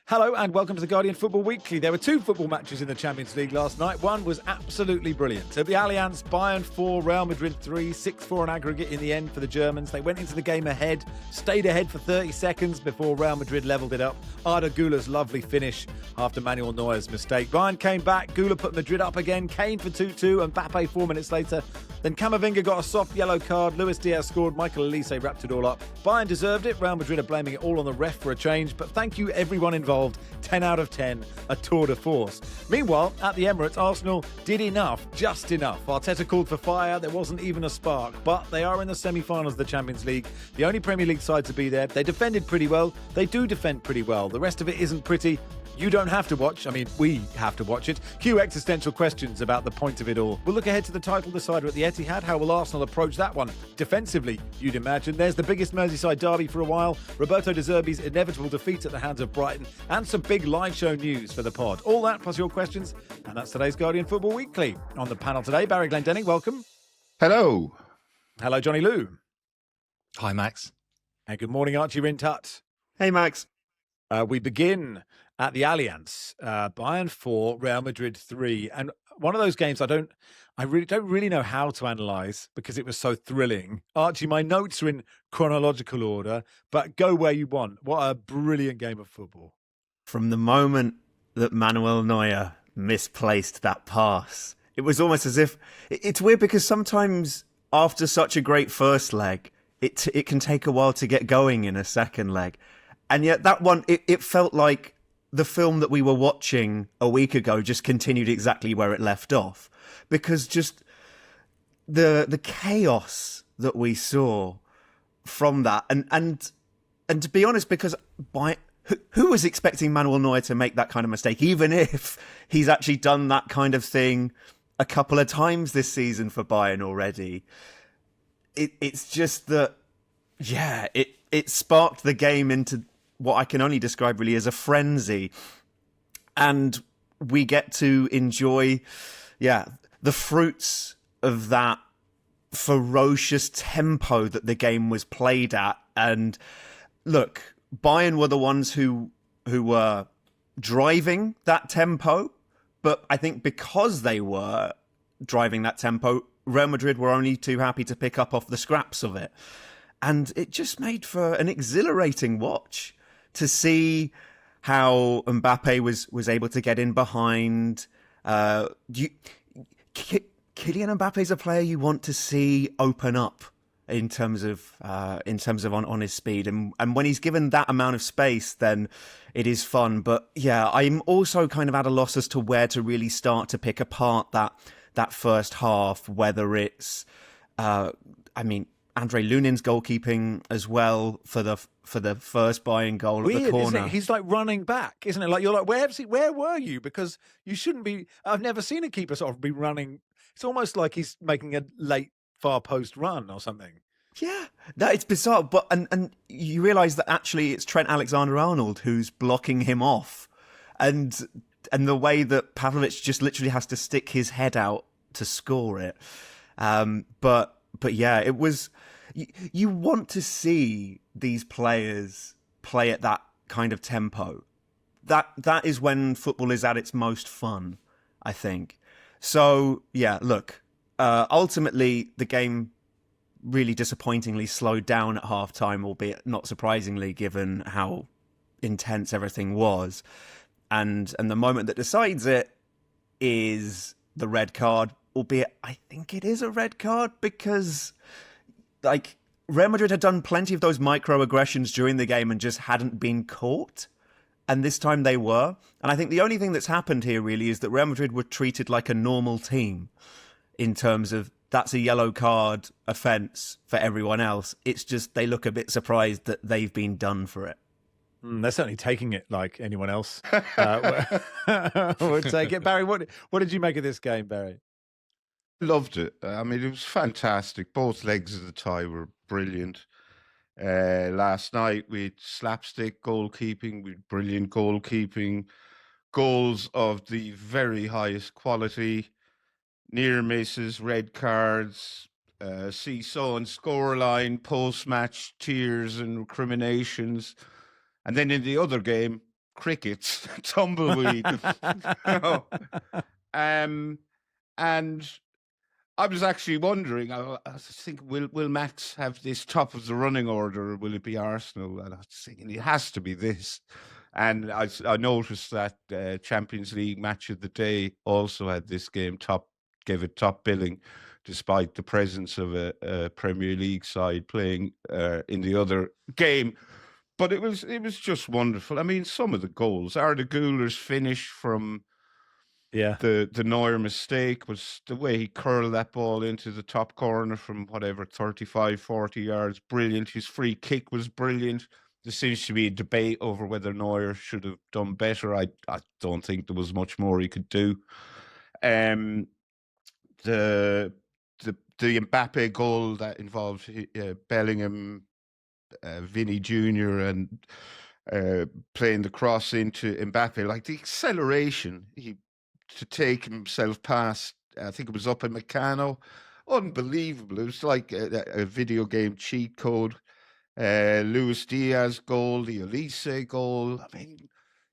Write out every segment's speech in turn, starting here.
Hello and welcome to the Guardian Football Weekly. There were two football matches in the Champions League last night. One was absolutely brilliant. At the Allianz, Bayern 4, Real Madrid 3, 6-4 on aggregate in the end for the Germans. They went into the game ahead, stayed ahead for 30 seconds before Real Madrid levelled it up. Arda Güler's lovely finish after Manuel Neuer's mistake. Bayern came back, Güler put Madrid up again, Kane for 2-2 and Mbappe 4 minutes later. Then Camavinga got a soft yellow card, Luis Diaz scored, Michael Elise wrapped it all up. Bayern deserved it, Real Madrid are blaming it all on the ref for a change, but thank you everyone involved. 10 out of 10, a tour de force. Meanwhile, at the Emirates, Arsenal did enough, just enough. Arteta called for fire, there wasn't even a spark, but they are in the semi-finals of the Champions League, the only Premier League side to be there. They defended pretty well, they do defend pretty well. The rest of it isn't pretty. You don't have to watch. I mean, we have to watch it. Cue existential questions about the point of it all. We'll look ahead to the title decider at the Etihad. How will Arsenal approach that one? Defensively, you'd imagine. There's the biggest Merseyside derby for a while. Roberto De Zerbi's inevitable defeat at the hands of Brighton. And some big live show news for the pod. All that plus your questions. And that's today's Guardian Football Weekly. On the panel today, Barry Glendenning, welcome. Hello. Hello, Johnny Liew. Hi, Max. And good morning, Archie Rhind-Tutt. Hey, Max. We begin at the Allianz, Bayern 4, Real Madrid 3. And one of those games I really don't know how to analyse because it was so thrilling. Archie, my notes are in chronological order, but go where you want. What a brilliant game of football. From the moment that Manuel Neuer misplaced that pass, it was almost as if... It's weird because sometimes after such a great first leg, it can take a while to get going in a second leg. And yet that one, it felt like the film that we were watching a week ago just continued exactly where it left off. Because just the chaos that we saw from that. And to be honest, because who was expecting Manuel Neuer to make that kind of mistake, even if he's actually done that kind of thing a couple of times this season for Bayern already? It's just that, yeah, it sparked the game into what I can only describe really as a frenzy. And we get to enjoy, the fruits of that ferocious tempo that the game was played at. And look, Bayern were the ones who were driving that tempo. But I think because they were driving that tempo, Real Madrid were only too happy to pick up off the scraps of it. And it just made for an exhilarating watch to see how Mbappe was able to get in behind. Kylian Mbappe is a player you want to see open up in terms of on his speed, and when he's given that amount of space, then it is fun. But yeah, I'm also kind of at a loss as to where to really start to pick apart that first half. Whether it's, Andre Lunin's goalkeeping as well for the first Bayern goal. Weird, at the corner. Isn't it? He's like running back, isn't it? Like you're like, where were you? Because you shouldn't be. I've never seen a keeper sort of be running. It's almost like he's making a late far post run or something. Yeah, no, it's bizarre. But and you realise that actually it's Trent Alexander-Arnold who's blocking him off, and the way that Pavlovic just literally has to stick his head out to score it. But yeah, it was. You want to see these players play at that kind of tempo. That is when football is at its most fun, I think. So yeah, look. Ultimately, the game really disappointingly slowed down at halftime, albeit not surprisingly, given how intense everything was. And the moment that decides it is the red card, albeit I think it is a red card because, like, Real Madrid had done plenty of those microaggressions during the game and just hadn't been caught. And this time they were. And I think the only thing that's happened here really is that Real Madrid were treated like a normal team in terms of that's a yellow card offence for everyone else. It's just they look a bit surprised that they've been done for it. They're certainly taking it like anyone else would take it. Barry, what did you make of this game, Barry? Loved it. I mean, it was fantastic. Both legs of the tie were brilliant. Last night we had slapstick goalkeeping, we had brilliant goalkeeping, goals of the very highest quality, near misses, red cards, seesaw and scoreline, post-match tears and recriminations. And then in the other game, crickets, tumbleweed. You know. And I was actually wondering, I was thinking, will Max have this top of the running order, or will it be Arsenal? And I was thinking, it has to be this. And I noticed that Champions League match of the day also had this game gave it top billing, despite the presence of a Premier League side playing in the other game. But it was just wonderful. I mean, some of the goals, Arda Güler's finish from the Neuer mistake was the way he curled that ball into the top corner from whatever, 35, 40 yards. Brilliant. His free kick was brilliant. There seems to be a debate over whether Neuer should have done better. I don't think there was much more he could do. The Mbappe goal that involved Bellingham, Vinny Jr. and playing the cross into Mbappe, like the acceleration to take himself past, I think it was up in Meccano, unbelievable. It was like a video game cheat code. Luis Diaz goal, the Elise goal. I mean,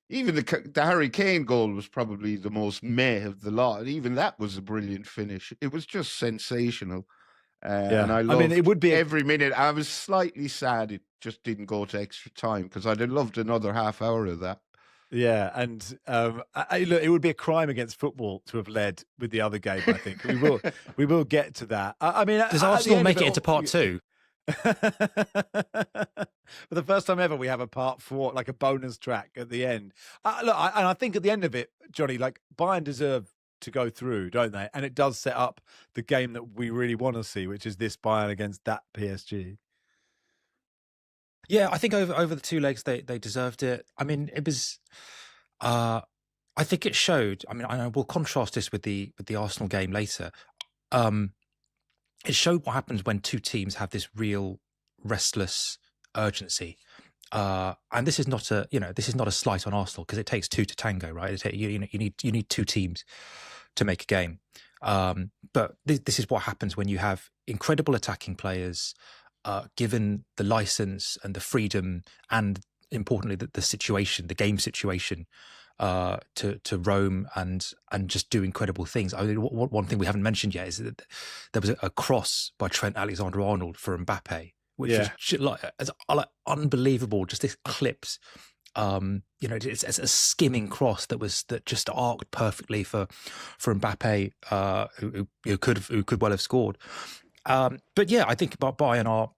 even the Harry Kane goal was probably the most meh of the lot. Even that was a brilliant finish. It was just sensational. And I loved it would be every minute. I was slightly sad it just didn't go to extra time, because I'd have loved another half hour of that. Yeah, and look, it would be a crime against football to have led with the other game. I think we will get to that. I mean, does Arsenal make it into part 2? For the first time ever, we have a part 4, like a bonus track at the end. And I think at the end of it, Johnny, like Bayern deserve to go through, don't they? And it does set up the game that we really want to see, which is this Bayern against that PSG. Yeah, I think over the 2 legs they deserved it. I mean, it was. I think it showed. I mean, I will contrast this with the Arsenal game later. It showed what happens when 2 teams have this real restless urgency. And this is not a slight on Arsenal, because it takes 2 to tango, right? You need 2 teams to make a game. But this is what happens when you have incredible attacking players, given the license and the freedom, and importantly the game situation, to roam and just do incredible things. I mean, one thing we haven't mentioned yet is that there was a cross by Trent Alexander-Arnold for Mbappe, which is like unbelievable. Just this clips, it's a skimming cross that just arced perfectly for Mbappe, who could well have scored. But yeah, I think Bayern are,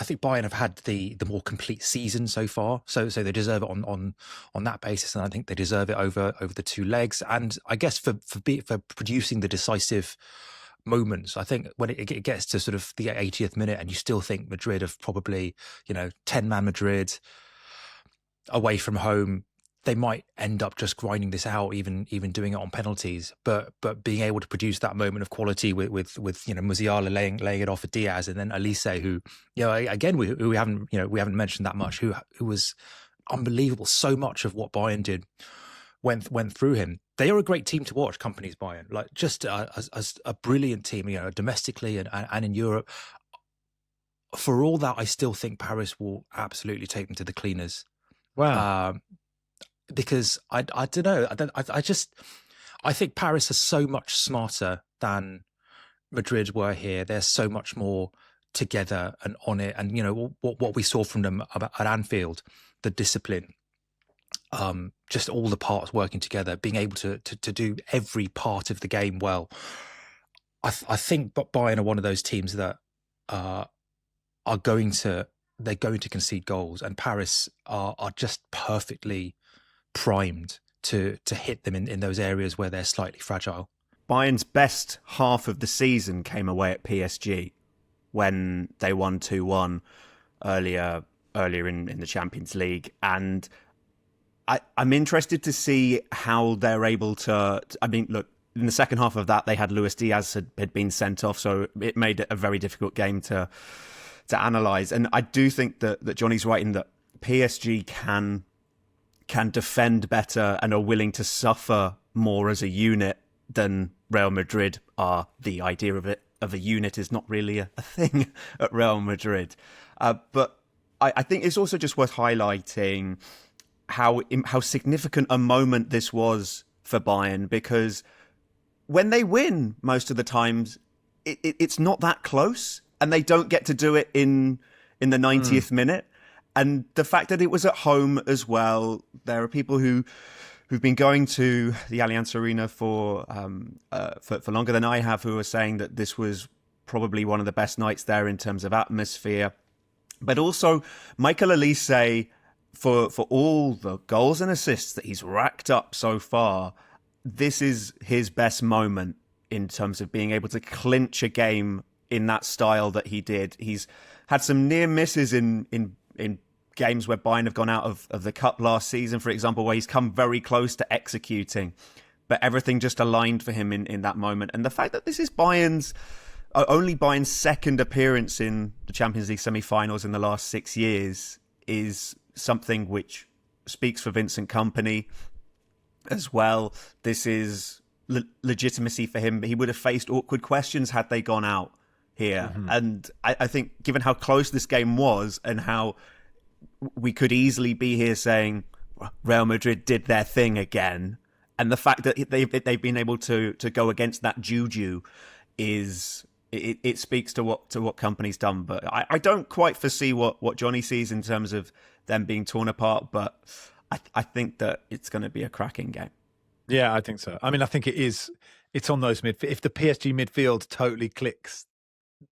I think Bayern have had the more complete season so far, so they deserve it on that basis, and I think they deserve it over the 2 legs. And I guess for producing the decisive moments, I think when it gets to sort of the 80th minute, and you still think Madrid have probably 10-man Madrid away from home, they might end up just grinding this out, even doing it on penalties. But being able to produce that moment of quality with Musiala laying it off at Diaz, and then Elise, who again we haven't mentioned that much, who was unbelievable. So much of what Bayern did went through him. They are a great team to watch. Companies Bayern, like just as a brilliant team, domestically and in Europe. For all that, I still think Paris will absolutely take them to the cleaners. Wow. Because I don't know. I think Paris are so much smarter than Madrid were here. They're so much more together and on it. And what we saw from them at Anfield, the discipline, just all the parts working together, being able to do every part of the game well. I think Bayern are one of those teams that they're going to concede goals, and Paris are just perfectly primed to hit them in those areas where they're slightly fragile. Bayern's best half of the season came away at PSG when they won 2-1 earlier in the Champions League, and I'm interested to see how they're able to. I mean, look, in the second half of that, they had Luis Diaz had been sent off, so it made it a very difficult game to analyse. And I do think that Johnny's right in that PSG can defend better and are willing to suffer more as a unit than Real Madrid are. The idea of a unit is not really a thing at Real Madrid. But I think it's also just worth highlighting how significant a moment this was for Bayern, because when they win most of the times, it's not that close, and they don't get to do it in the 90th minute. And the fact that it was at home as well, there are people who've been going to the Allianz Arena for longer than I have, who are saying that this was probably one of the best nights there in terms of atmosphere. But also, Michael Olise, for all the goals and assists that he's racked up so far, this is his best moment in terms of being able to clinch a game in that style that he did. He's had some near misses in games where Bayern have gone out of the cup last season, for example, where he's come very close to executing, but everything just aligned for him in that moment. And the fact that this is only Bayern's second appearance in the Champions League semi-finals in the last 6 years is something which speaks for Vincent Kompany as well. This is legitimacy for him. He would have faced awkward questions had they gone out here. Mm-hmm. And I think given how close this game was and how we could easily be here saying Real Madrid did their thing again, and the fact that they've been able to go against that juju it speaks to what Kompany's done. But I don't quite foresee what Johnny sees in terms of them being torn apart, but I think that it's going to be a cracking game. Yeah, I think so. I mean, I think it's on those if the PSG midfield totally clicks,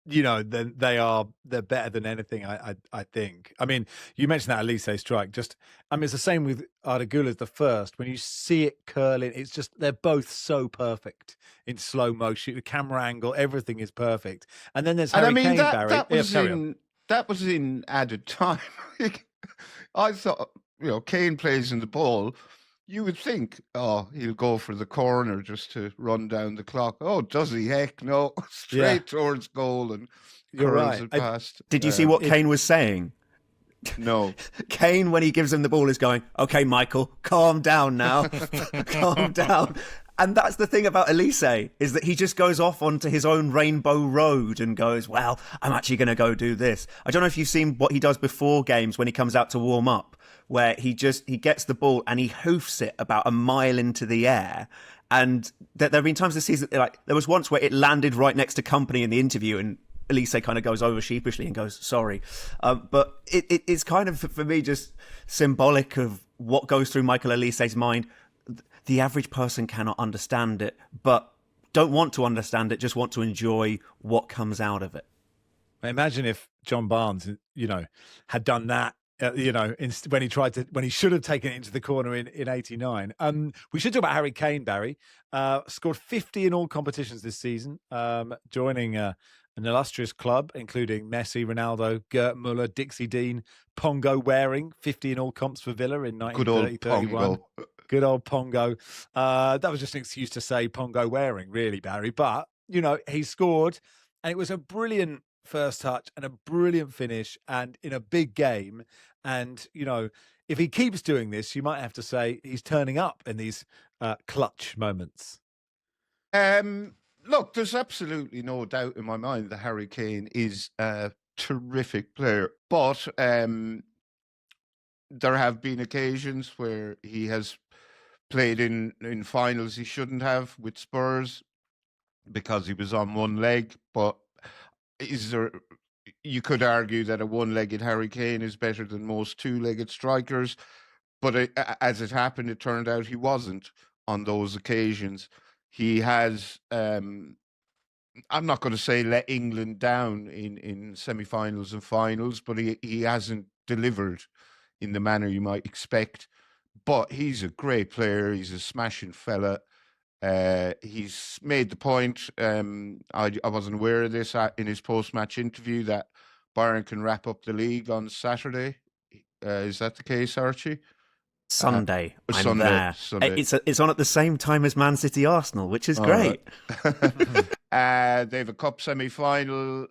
then they're better than anything. I think. I mean, you mentioned that Olise strike. It's the same with Arda Güler the first. When you see it curling, it's just they're both so perfect in slow motion. The camera angle, everything is perfect. And then there's Harry Kane, Barry. That was in added time. I thought, Kane plays in the ball. You would think, he'll go for the corner just to run down the clock. Oh, does he? Heck no. Straight towards goal and curls it past. Did you see what Kane was saying? No. Kane, when he gives him the ball, is going, okay, Michael, calm down now. Calm down. And that's the thing about Olise, is that he just goes off onto his own rainbow road and goes, well, I'm actually going to go do this. I don't know if you've seen what he does before games when he comes out to warm up, where he gets the ball and he hoofs it about a mile into the air. And there have been times this season, like there was once where it landed right next to Kompany in the interview, and Olise kind of goes over sheepishly and goes, sorry. But it's kind of, for me, just symbolic of what goes through Michael Olise's mind. The average person cannot understand it, but don't want to understand it, just want to enjoy what comes out of it. Imagine if John Barnes, had done that, when he should have taken it into the corner in 89. We should talk about Harry Kane, Barry. Scored 50 in all competitions this season, joining an illustrious club, including Messi, Ronaldo, Gerd Muller, Dixie Dean, Pongo Waring, 50 in all comps for Villa in 1930-31. Good old Pongo. That was just an excuse to say Pongo Waring, really, Barry. But, he scored, and it was a brilliant first touch and a brilliant finish, and in a big game. And, if he keeps doing this, you might have to say he's turning up in these clutch moments. Look, there's absolutely no doubt in my mind that Harry Kane is a terrific player. But there have been occasions where he has played in finals he shouldn't have with Spurs because he was on one leg. But you could argue that a one-legged Harry Kane is better than most two-legged strikers. But as it happened, it turned out he wasn't on those occasions. He has, I'm not going to say let England down in semi-finals and finals, but he hasn't delivered in the manner you might expect. But he's a great player. He's a smashing fella. He's made the point, I wasn't aware of this, in his post-match interview, that Bayern can wrap up the league on Saturday. Is that the case, Archie? Sunday. Sunday. It's on at the same time as Man City Arsenal, which is great. Right. They have a cup semi-final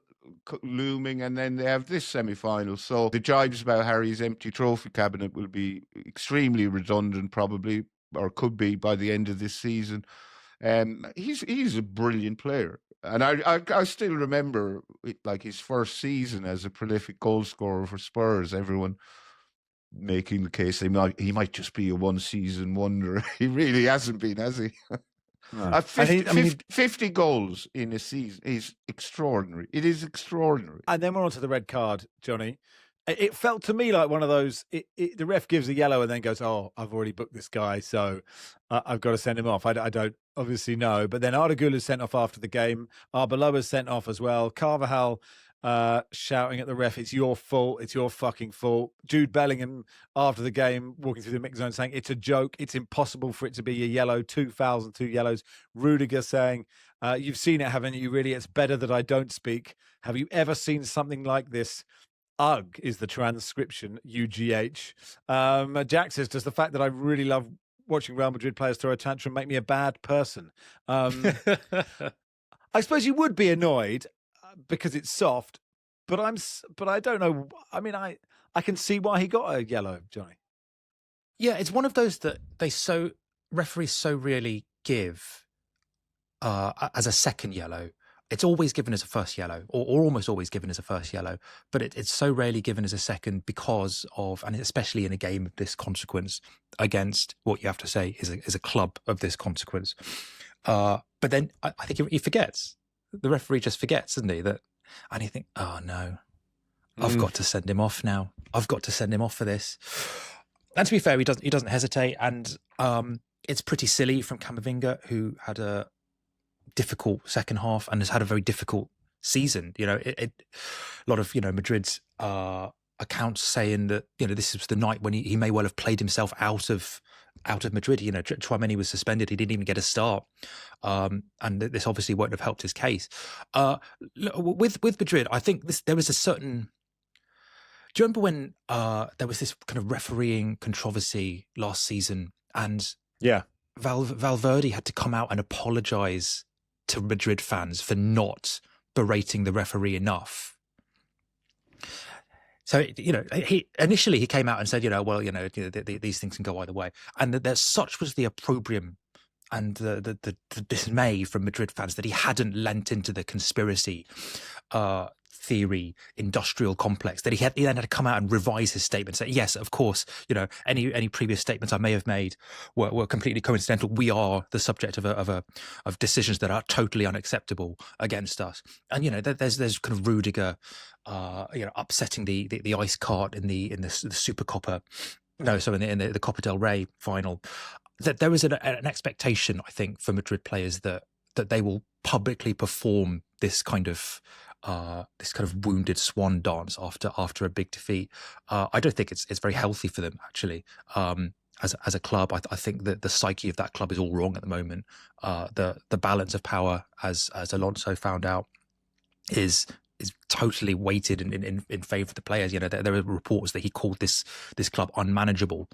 looming, and then they have this semi-final. So the jibes about Harry's empty trophy cabinet will be extremely redundant, probably, or could be by the end of this season. He's a brilliant player, and I still remember like his first season as a prolific goal scorer for Spurs. Everyone making the case he might just be a one-season wonder. He really hasn't been, has he? No. 50 goals in a season is extraordinary. It is extraordinary. And then we're on to the red card, Johnny. It felt to me like one of those, the ref gives a yellow and then goes, oh, I've already booked this guy, so I've got to send him off. I don't obviously know. But then Arda Güler sent off after the game. Arbeloa's sent off as well. Carvajal shouting at the ref, it's your fault, it's your fucking fault. Jude Bellingham after the game walking through the mix zone saying it's a joke, it's impossible for it to be a yellow, 2 fouls and 2 yellows. Rudiger saying, you've seen it, haven't you? Really, it's better that I don't speak. Have you ever seen something like this? Ugh is the transcription, UGH. Jack says, does the fact that I really love watching Real Madrid players throw a tantrum make me a bad person? I suppose you would be annoyed because it's soft, but I don't know. I mean, I can see why he got a yellow, Johnny. Yeah, it's one of those that referees so rarely give as a second yellow. It's always given as a first yellow, or almost always given as a first yellow, but it's so rarely given as a second because of, and especially in a game of this consequence against what you have to say is a club of this consequence. But then I think he forgets. The referee just forgets, doesn't he? And you think, oh no, I've got to send him off now. I've got to send him off for this. And to be fair, he doesn't hesitate, and it's pretty silly from Camavinga, who had a difficult second half and has had a very difficult season. A lot of Madrid's accounts saying that this was the night when he may well have played himself out of Madrid. Tchouaméni was suspended; he didn't even get a start, and this obviously won't have helped his case. With Madrid, I think there was a certain. Do you remember when there was this kind of refereeing controversy last season, and Valverde had to come out and apologise to Madrid fans for not berating the referee enough. So, he initially came out and said, these things can go either way. And that such was the opprobrium and the dismay from Madrid fans that he hadn't lent into the conspiracy theory industrial complex, that he then had to come out and revise his statement, say, yes, of course, any previous statements I may have made were completely coincidental. We are the subject of decisions that are totally unacceptable against us. And there's kind of Rudiger upsetting the ice cart in the Super Copa, in the Copa del Rey final. That there is an expectation, I think, for Madrid players that they will publicly perform this kind of wounded swan dance after a big defeat. I don't think it's very healthy for them, actually. As a club, I think that the psyche of that club is all wrong at the moment. The balance of power, as Alonso found out, is totally weighted in favour of the players. There are reports that he called this club unmanageable,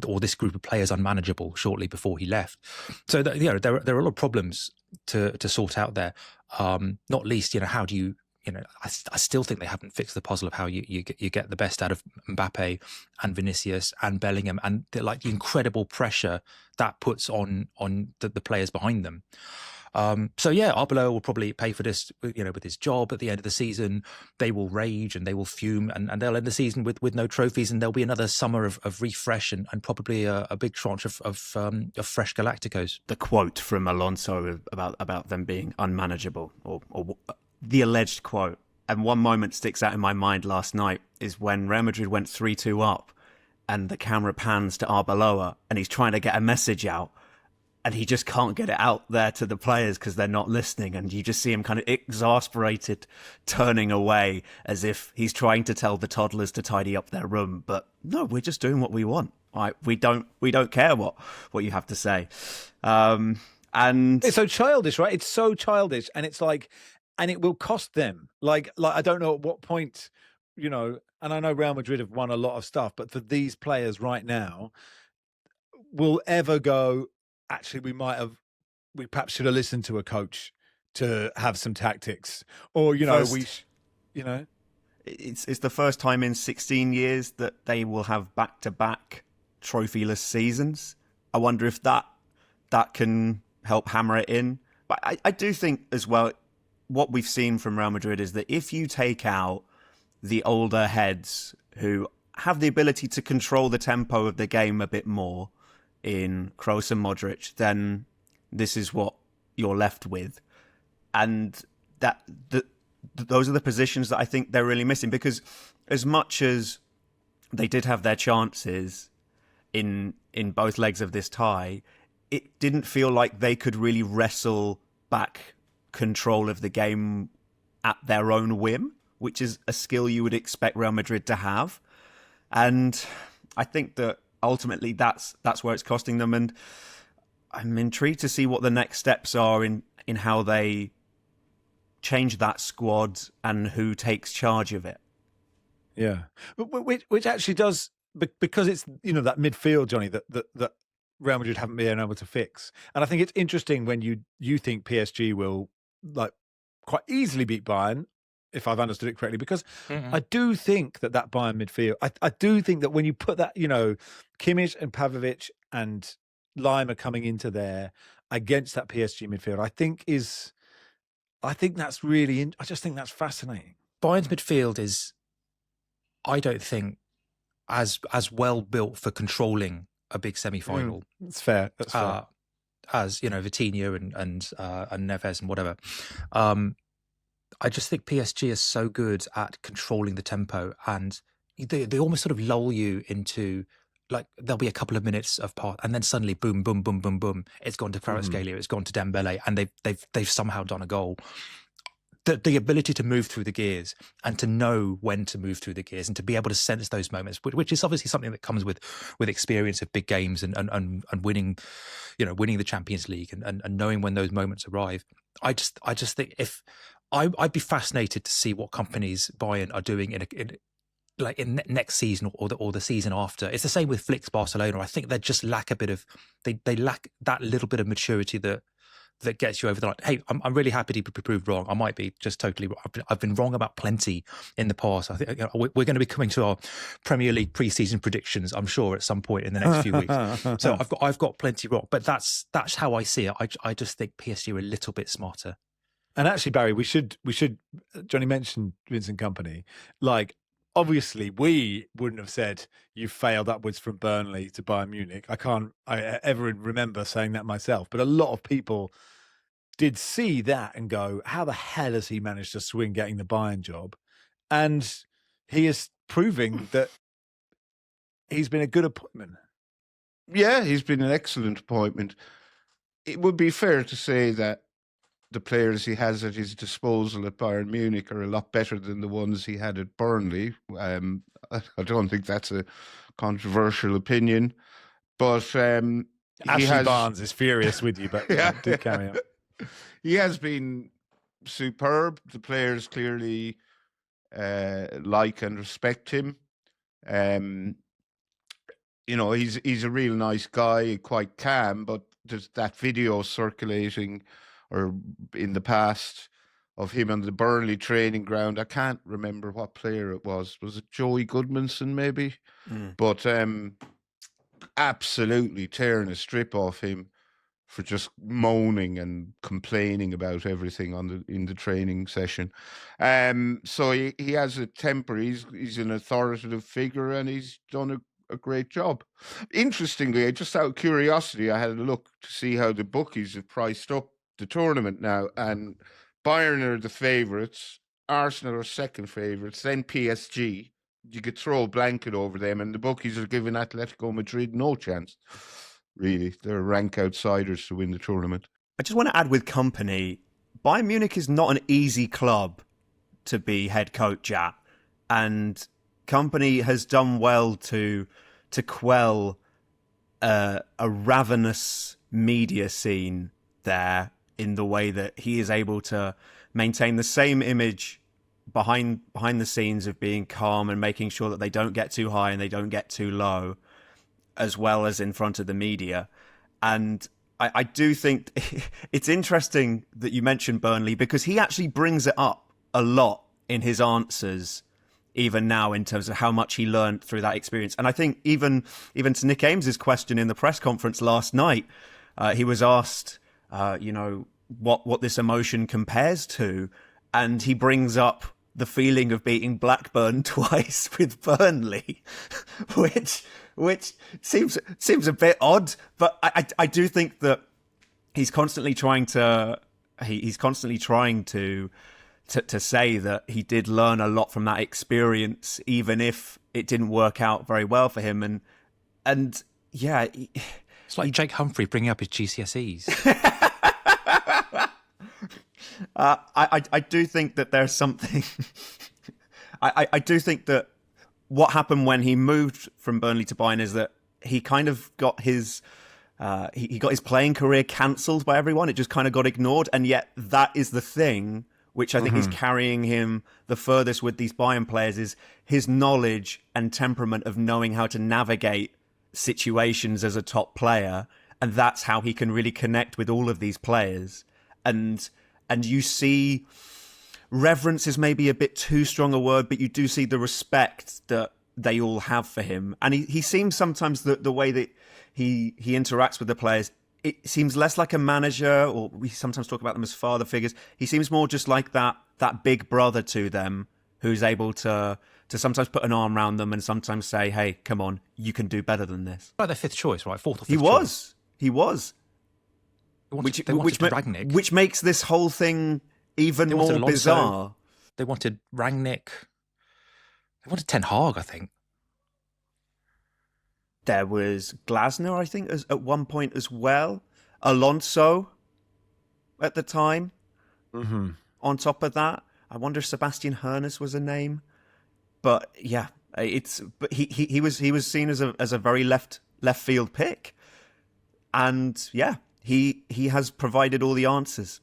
or this group of players unmanageable shortly before he left. So there are a lot of problems to sort out there. Not least, how do you? I still think they haven't fixed the puzzle of how you get the best out of Mbappe and Vinicius and Bellingham, and the incredible pressure that puts on the players behind them. Arbeloa will probably pay for this, with his job at the end of the season. They will rage and they will fume, and they'll end the season with no trophies, and there'll be another summer of refresh and probably a big tranche of fresh Galacticos. The quote from Alonso about them being unmanageable, or the alleged quote, and one moment sticks out in my mind last night, is when Real Madrid went 3-2 up, and the camera pans to Arbeloa, and he's trying to get a message out, and he just can't get it out there to the players because they're not listening. And you just see him kind of exasperated, turning away as if he's trying to tell the toddlers to tidy up their room. But no, we're just doing what we want. Right? We don't care what you have to say. And it's so childish, right? It's so childish. And it's and it will cost them. Like I don't know at what point, and I know Real Madrid have won a lot of stuff, but for these players right now, will ever go, actually, we perhaps should have listened to a coach to have some tactics, or it's the first time in 16 years that they will have back-to-back trophyless seasons. I wonder if that can help hammer it in. But I do think as well, what we've seen from Real Madrid is that if you take out the older heads who have the ability to control the tempo of the game a bit more in Kroos and Modric, then this is what you're left with. And those are the positions that I think they're really missing, because as much as they did have their chances in both legs of this tie, it didn't feel like they could really wrestle back control of the game at their own whim, which is a skill you would expect Real Madrid to have. And I think that ultimately that's where it's costing them. And I'm intrigued to see what the next steps are in how they change that squad and who takes charge of it. Yeah, which actually does, because it's, you know, that midfield, Johnny, that Real Madrid haven't been able to fix. And I think it's interesting when you think PSG will like quite easily beat Bayern, if I've understood it correctly, because I do think that Bayern midfield, I do think that when you put that, you know, Kimmich and Pavlovic and Lima coming into there against that PSG midfield, I think that's really, I just think that's fascinating. Bayern's midfield is, I don't think, as well built for controlling a big semi-final. That's fair. That's fair. As, you know, Vitinha and Neves and whatever. I just think PSG is so good at controlling the tempo, and they almost sort of lull you into, like, there'll be a couple of minutes of part, and then suddenly boom, boom, boom, boom, boom, it's gone to Kvaratskhelia, it's gone to Dembele, and they've somehow done a goal. The ability to move through the gears and to know when to move through the gears and to be able to sense those moments, which is obviously something that comes with experience of big games and winning, you know, winning the Champions League and knowing when those moments arrive. I just think if I'd be fascinated to see what companies Bayern are doing in next season or the season after. It's the same with Flick's Barcelona. I think they just lack a bit of they lack that little bit of maturity that gets you over the line. Hey, I'm really happy to be proved wrong. I might be just totally wrong. I've been wrong about plenty in the past. I think, you know, we're going to be coming to our Premier League pre-season predictions, I'm sure, at some point in the next few weeks. So I've got plenty wrong, but that's how I see it. I just think PSG are a little bit smarter. And actually, Barry, we should Johnny mentioned Vincent Kompany. Like, obviously, we wouldn't have said you failed upwards from Burnley to Bayern Munich. I ever remember saying that myself, but a lot of people did see that and go, how the hell has he managed to swing getting the Bayern job? And he is proving that he's been a good appointment. Yeah, he's been an excellent appointment. It would be fair to say that the players he has at his disposal at Bayern Munich are a lot better than the ones he had at Burnley. I don't think that's a controversial opinion, but Ashley Barnes is furious with you, but yeah, do carry on. He has been superb. The players clearly like and respect him. You know, he's a real nice guy, quite calm, but there's that video circulating or in the past of him on the Burnley training ground. I can't remember what player it was. Was it Joey Goodmanson maybe? But absolutely tearing a strip off him for just moaning and complaining about everything in the training session. So he has a temper. He's an authoritative figure, and he's done a great job. Interestingly, just out of curiosity, I had a look to see how the bookies have priced up the tournament now, and Bayern are the favourites, Arsenal are second favourites, then PSG. You could throw a blanket over them, and the bookies are giving Atletico Madrid no chance. Really, they're rank outsiders to win the tournament. I just want to add with Kompany, Bayern Munich is not an easy club to be head coach at, and Kompany has done well to quell a ravenous media scene there, in the way that he is able to maintain the same image behind the scenes of being calm and making sure that they don't get too high and they don't get too low, as well as in front of the media. And I do think it's interesting that you mentioned Burnley, because he actually brings it up a lot in his answers, even now, in terms of how much he learned through that experience. And I think even to Nick Ames's question in the press conference last night, he was asked, what this emotion compares to, and he brings up the feeling of beating Blackburn twice with Burnley, which seems a bit odd. But I do think that he's constantly trying to say that he did learn a lot from that experience, even if it didn't work out very well for him. And yeah, it's like Jake Humphrey bringing up his GCSEs. I do think that there's something. I do think that what happened when he moved from Burnley to Bayern is that he kind of got his he got his playing career cancelled by everyone. It just kind of got ignored, and yet that is the thing which I think is carrying him the furthest with these Bayern players, is his knowledge and temperament of knowing how to navigate situations as a top player, and that's how he can really connect with all of these players. And you see, reverence is maybe a bit too strong a word, but you do see the respect that they all have for him. And he seems sometimes the way that he interacts with the players, it seems less like a manager, or we sometimes talk about them as father figures. He seems more just like that big brother to them, who's able to sometimes put an arm around them and sometimes say, hey, come on, you can do better than this. Like their fifth choice, right? Fourth or fifth He was. They wanted Rangnick. Which makes this whole thing even more bizarre. They wanted Rangnick. They wanted Ten Hag, I think. There was Glasner, I think, at one point as well. Alonso at the time. Mm-hmm. On top of that, I wonder if Sebastian Hoeneß was a name. But yeah, he was seen as a very left field pick. And yeah, he has provided all the answers.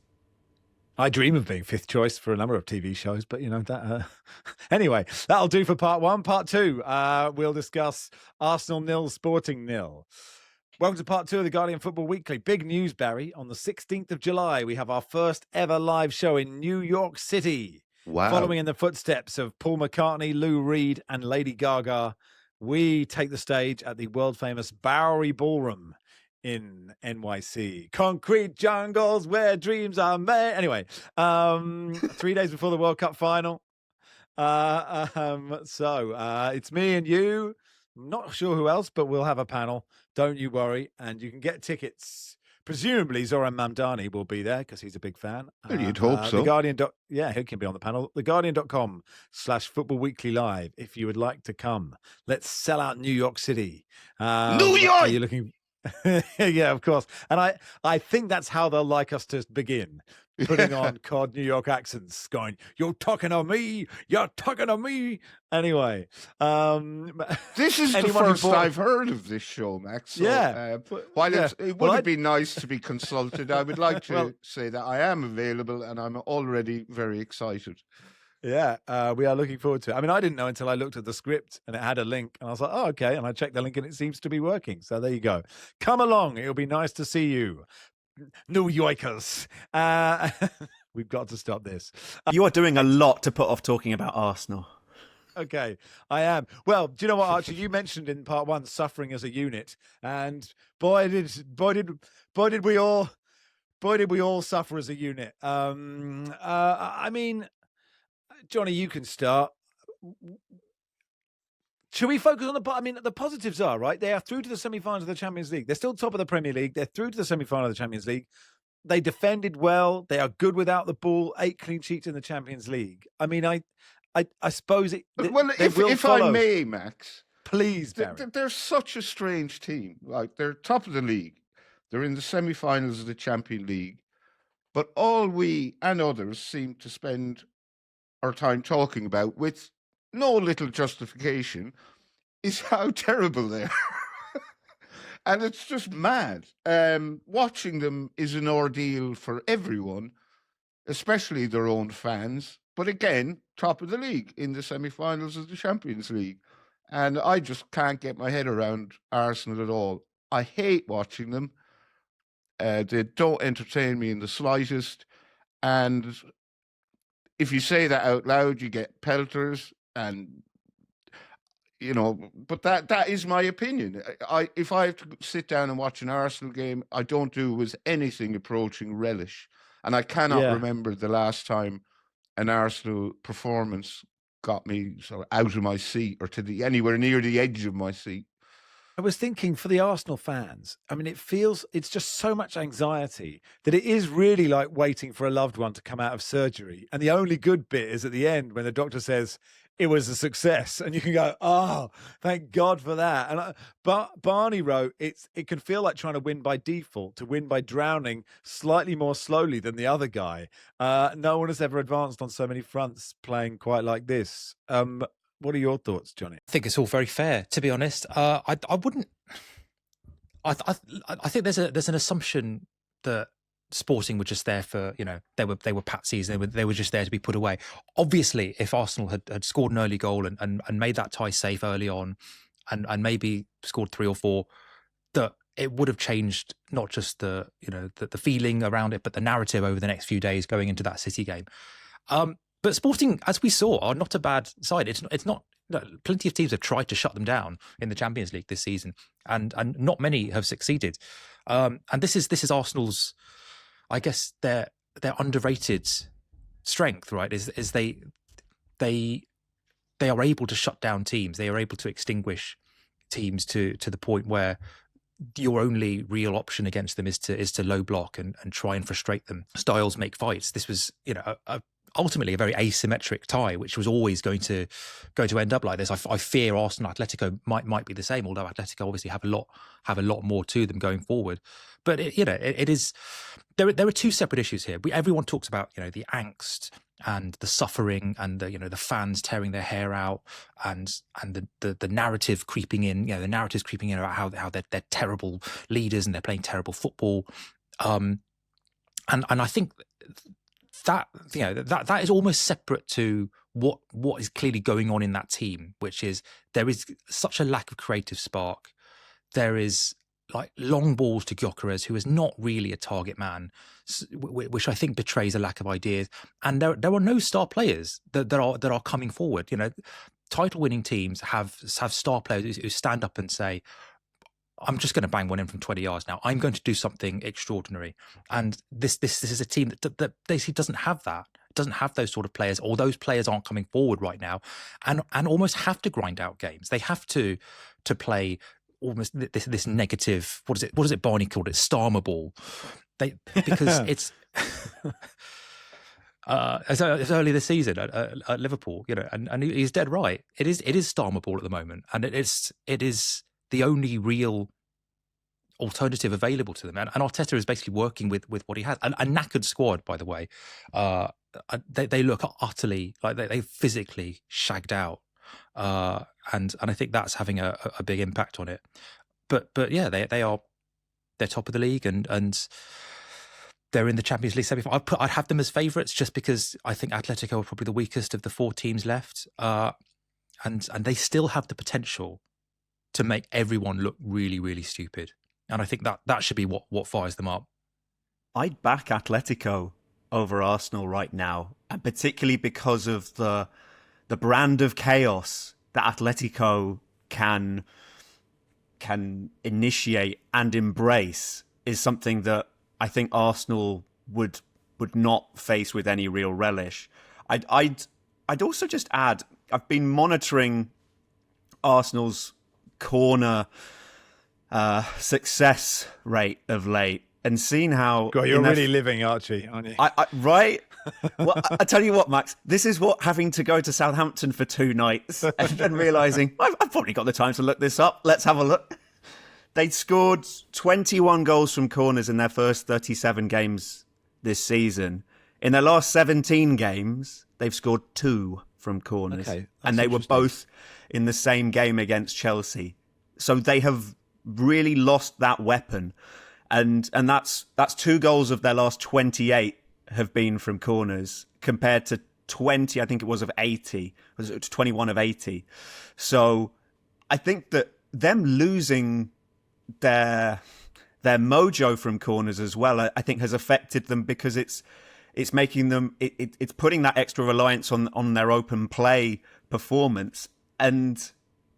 I dream of being fifth choice for a number of TV shows, but you know that. Anyway, that'll do for part one. Part two, we'll discuss Arsenal 0, Sporting 0. Welcome to part two of the Guardian Football Weekly. Big news, Barry. On the 16th of July, we have our first ever live show in New York City. Wow. Following in the footsteps of Paul McCartney, Lou Reed, and Lady Gaga, we take the stage at the world famous Bowery Ballroom in NYC. Concrete jungles where dreams are made. Anyway, 3 days before the World Cup final. So it's me and you. Not sure who else, but we'll have a panel. Don't you worry. And you can get tickets. Presumably Zoran Mamdani will be there because he's a big fan. You'd hope so. The Guardian. Yeah, he can be on the panel. TheGuardian.com/Football Weekly Live if you would like to come. Let's sell out New York City. New York! Are you looking... Yeah, of course. And I think that's how they'll like us to begin. Putting on cod New York accents, going, you're talking to me. Anyway. This is the first I've heard of this show, Max. So, yeah. While it would have been nice to be consulted, I would like to say that I am available and I'm already very excited. Yeah, we are looking forward to it. I mean, I didn't know until I looked at the script and it had a link and I was like, oh, okay. And I checked the link and it seems to be working. So there you go. Come along. It'll be nice to see you. New Yorkers. We've got to stop this. You are doing a lot to put off talking about Arsenal. Okay, I am. Well, do you know what, Archie? You mentioned in part one suffering as a unit, and boy did we all suffer as a unit. I mean, Johnny, you can start. Should we focus on the positives are, right? They are through to the semi-finals of the Champions League. They're still top of the Premier League. They're through to the semi-final of the Champions League. They defended well. They are good without the ball. 8 clean sheets in the Champions League. I mean, I suppose it. Well, if I may, Max, please, Barry. They're such a strange team. Like, they're top of the league. They're in the semi-finals of the Champions League. But all we and others seem to spend our time talking about, with no little justification, is how terrible they are. And it's just mad. Watching them is an ordeal for everyone, especially their own fans. But again, top of the league in the semi-finals of the Champions League. And I just can't get my head around Arsenal at all. I hate watching them. They don't entertain me in the slightest. And if you say that out loud, you get pelters. And, you know, but that is my opinion. If I have to sit down and watch an Arsenal game, I don't do with anything approaching relish. And I cannot remember the last time an Arsenal performance got me sort of out of my seat or anywhere near the edge of my seat. I was thinking for the Arsenal fans, I mean, it's just so much anxiety that it is really like waiting for a loved one to come out of surgery. And the only good bit is at the end when the doctor says it was a success and you can go, oh, thank God for that. And Barney wrote, it can feel like trying to win by default, to win by drowning slightly more slowly than the other guy. No one has ever advanced on so many fronts playing quite like this. What are your thoughts, Johnny? I think it's all very fair, to be honest. I wouldn't. I think there's an assumption that Sporting were just there for, they were patsies. They were just there to be put away. Obviously, if Arsenal had scored an early goal and made that tie safe early on, and maybe scored 3 or 4, that it would have changed not just the feeling around it, but the narrative over the next few days going into that City game. But Sporting, as we saw, are not a bad side. It's not. Plenty of teams have tried to shut them down in the Champions League this season, and not many have succeeded. And this is Arsenal's, I guess, their underrated strength, right? Is they are able to shut down teams. They are able to extinguish teams to the point where your only real option against them is to low block and try and frustrate them. Styles make fights. This was, ultimately a very asymmetric tie, which was always going to end up like this. I fear Arsenal Atletico might be the same, although Atletico obviously have a lot more to them going forward. But it is there are two separate issues here. Everyone talks about the angst and the suffering and the fans tearing their hair out and the narrative creeping in. The narratives creeping in about how they're terrible leaders and they're playing terrible football. And I think that that is almost separate to what is clearly going on in that team, which is there is such a lack of creative spark. There is like long balls to Gyökeres, who is not really a target man, which I think betrays a lack of ideas. And there are no star players that are coming forward. Title winning teams have star players who stand up and say, I'm just going to bang one in from 20 yards now. I'm going to do something extraordinary. And this is a team that basically doesn't have that, doesn't have those sort of players, or those players aren't coming forward right now and almost have to grind out games. They have to play almost this negative, what is it Barney called it? Starmer ball. Because it's as early this season at Liverpool, and he's dead right. It is Starmer ball at the moment. And it is the only real alternative available to them. And Arteta is basically working with what he has. A knackered squad, by the way. They look utterly, like they physically shagged out. And I think that's having a big impact on it. But yeah, they're top of the league and they're in the Champions League semi-final. I'd have them as favourites just because I think Atletico are probably the weakest of the 4 teams left. And they still have the potential to make everyone look really, really stupid. And I think that should be what fires them up. I'd back Atletico over Arsenal right now, and particularly because of the brand of chaos that Atletico can initiate and embrace is something that I think Arsenal would not face with any real relish. I'd also just add, I've been monitoring Arsenal's corner success rate of late and seen how... God, you're really living, Archie, aren't you? Right? Well, I tell you what, Max, this is what having to go to Southampton for 2 nights and realising, I've probably got the time to look this up. Let's have a look. They'd scored 21 goals from corners in their first 37 games this season. In their last 17 games, they've scored 2 from corners. Okay, and they were both in the same game against Chelsea. So they have really lost that weapon. And that's 2 goals of their last 28 have been from corners compared to 20, I think it was, of 80. Was it 21 of 80? So I think that them losing their mojo from corners as well, I think has affected them because it's making them, it's putting that extra reliance on their open play performance. And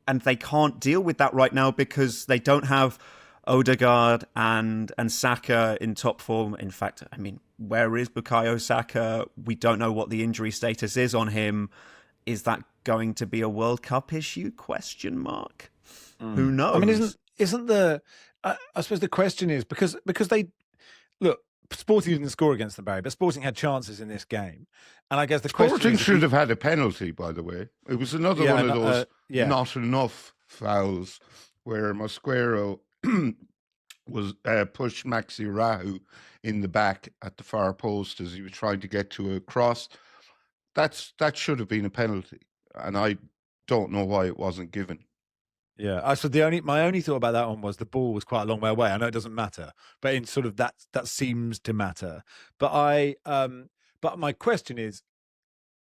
they can't deal with that right now because they don't have Odegaard and Saka in top form. In fact, I mean, where is Bukayo Saka? We don't know what the injury status is on him. Is that going to be a World Cup issue? Question mark. Who knows? I mean, isn't the? I suppose the question is because they look. Sporting didn't score against the Barry, but Sporting had chances in this game, and I guess the question Sporting is, should have had a penalty. By the way, it was another one of those not enough fouls where Mosquera was pushed Maxi Rahu in the back at the far post as he was trying to get to a cross. That should have been a penalty, and I don't know why it wasn't given. Yeah, so my only thought about that one was the ball was quite a long way away. I know it doesn't matter, but in sort of that seems to matter. But but my question is,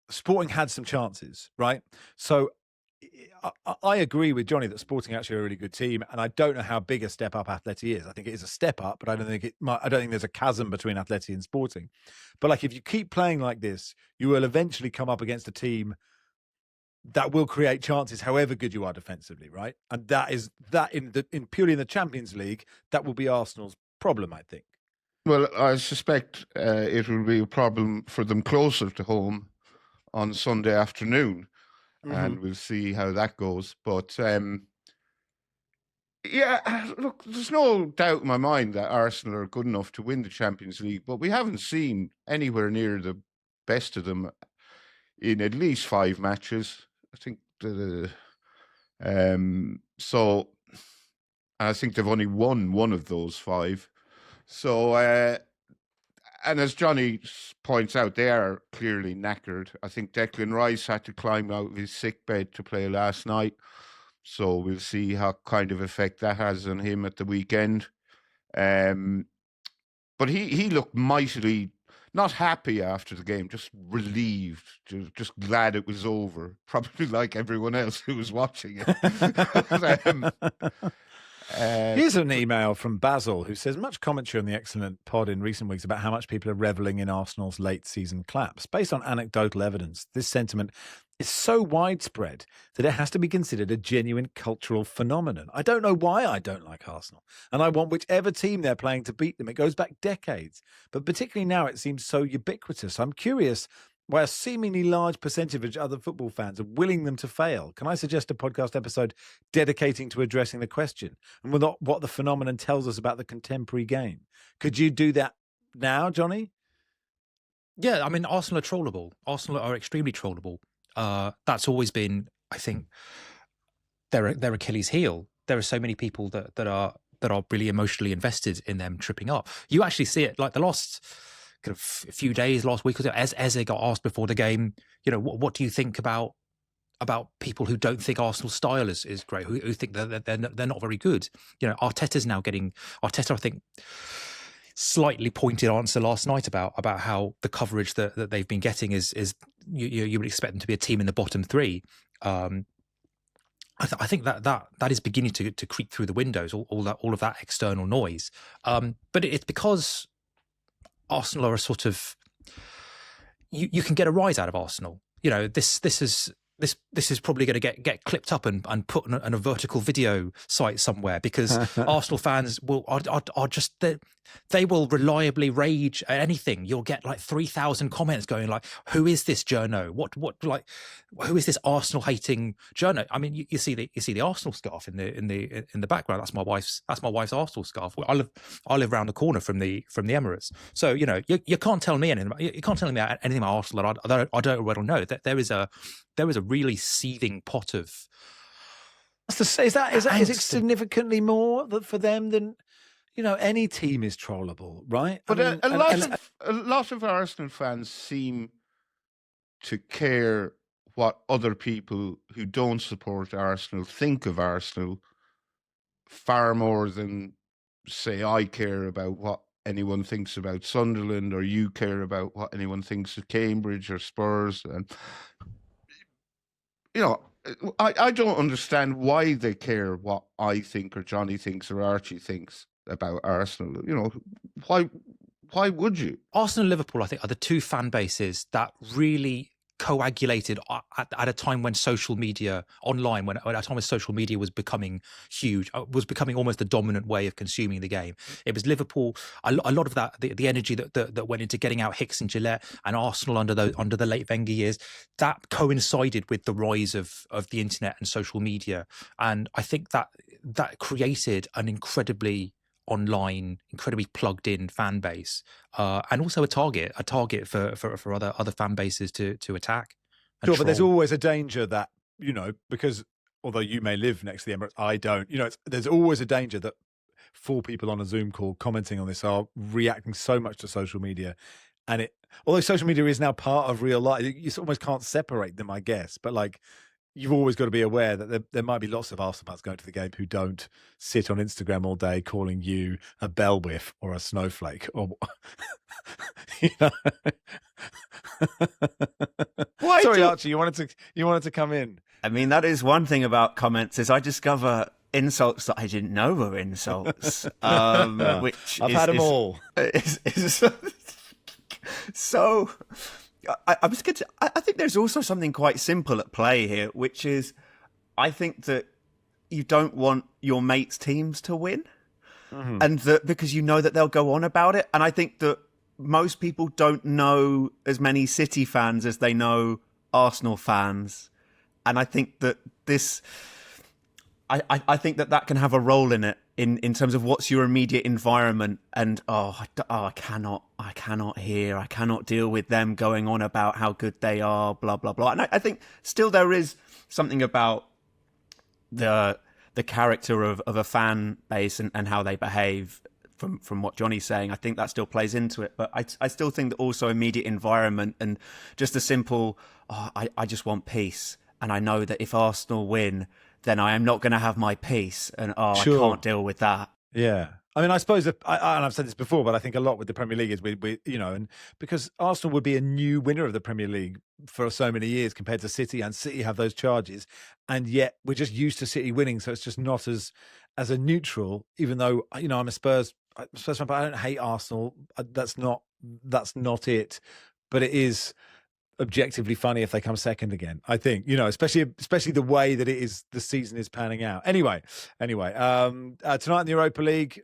Sporting had some chances, right? So I agree with Johnny that Sporting actually are a really good team, and I don't know how big a step up Atleti is. I think it is a step up, but I don't think there's a chasm between Atleti and Sporting. But like, if you keep playing like this, you will eventually come up against a team that will create chances, however good you are defensively, right? And in purely in the Champions League, that will be Arsenal's problem, I think. Well, I suspect it will be a problem for them closer to home on Sunday afternoon, and we'll see how that goes. But yeah, look, there's no doubt in my mind that Arsenal are good enough to win the Champions League, but we haven't seen anywhere near the best of them in at least 5 matches. I think so I think they've only won one of those 5. So and as Johnny points out, they are clearly knackered. I think Declan Rice had to climb out of his sick bed to play last night. So we'll see how kind of effect that has on him at the weekend. But he looked mightily not happy after the game, just relieved, just glad it was over. Probably like everyone else who was watching it. Here's an email from Basil who says, much commentary on the excellent pod in recent weeks about how much people are revelling in Arsenal's late season collapse. Based on anecdotal evidence, this sentiment is so widespread that it has to be considered a genuine cultural phenomenon. I don't know why I don't like Arsenal, and I want whichever team they're playing to beat them. It goes back decades, but particularly now it seems so ubiquitous. I'm curious why a seemingly large percentage of other football fans are willing them to fail. Can I suggest a podcast episode dedicating to addressing the question and what the phenomenon tells us about the contemporary game? Could you do that now, Johnny? Yeah, I mean, Arsenal are trollable. Arsenal are extremely trollable. That's always been, I think, their Achilles heel. There are so many people that are really emotionally invested in them tripping up. You actually see it like the last kind of few days, last week or so, as Eze got asked before the game, what do you think about people who don't think Arsenal's style is great, who think that they're not very good? Arteta's now getting Arteta, I think, slightly pointed answer last night about how the coverage that they've been getting is you would expect them to be a team in the bottom 3. I think that is beginning to creep through the windows, all of that external noise. But it's because Arsenal are a sort of, you can get a rise out of Arsenal. This is probably going to get clipped up and put on a vertical video site somewhere, because Arsenal fans are just they will reliably rage at anything. You'll get like 3,000 comments going like, "Who is this journo? Who is this Arsenal hating journo?" I mean, you see the Arsenal scarf in the background. That's my wife's Arsenal scarf. I live around the corner from the Emirates, so you can't tell me anything. You can't tell me anything about Arsenal that I don't already know. That there is a really seething pot of. Is it significantly more for them than any team is trollable, right? But a lot of Arsenal fans seem to care what other people who don't support Arsenal think of Arsenal far more than, say, I care about what anyone thinks about Sunderland, or you care about what anyone thinks of Cambridge or Spurs. And I don't understand why they care what I think or Johnny thinks or Archie thinks about Arsenal. Why would you? Arsenal and Liverpool, I think, are the two fan bases that really coagulated at a time when social media online, at a time when social media was becoming huge, was becoming almost the dominant way of consuming the game. It was Liverpool. A lot of that, the energy that went into getting out Hicks and Gillette, and Arsenal under the late Wenger years, that coincided with the rise of the internet and social media, and I think that created an incredibly online, incredibly plugged in fan base, and also a target for other fan bases to attack. Sure, but there's always a danger that, because although you may live next to the Emirates, I don't, there's always a danger that 4 people on a Zoom call commenting on this are reacting so much to social media. And although social media is now part of real life, you almost can't separate them, I guess. But like, you've always got to be aware that there might be lots of Arsenal fans going to the game who don't sit on Instagram all day calling you a bell whiff or a snowflake or Sorry, Archie, you wanted to come in. I mean, that is one thing about comments, is I discover insults that I didn't know were insults. Which I've had them all. So I think there's also something quite simple at play here, which is, I think that you don't want your mates' teams to win, and that because you know that they'll go on about it. And I think that most people don't know as many City fans as they know Arsenal fans, and I think that I think that can have a role in it, in terms of what's your immediate environment. And I cannot deal with them going on about how good they are, blah blah blah. And I think still there is something about the character of a fan base and how they behave from what Johnny's saying. I think that still plays into it, but I still think that also immediate environment and just a simple I just want peace, and I know that if Arsenal win, then I am not going to have my peace, and Sure. I can't deal with that. Yeah. I mean, I suppose, and I've said this before, but I think a lot with the Premier League is we and because Arsenal would be a new winner of the Premier League for so many years compared to City, and City have those charges, and yet we're just used to City winning, so it's just not as a neutral. Even though I'm a Spurs fan, but I don't hate Arsenal. That's not it. But it is objectively funny if they come second again, I think, especially the way that the season is panning out. Anyway, tonight in the Europa League,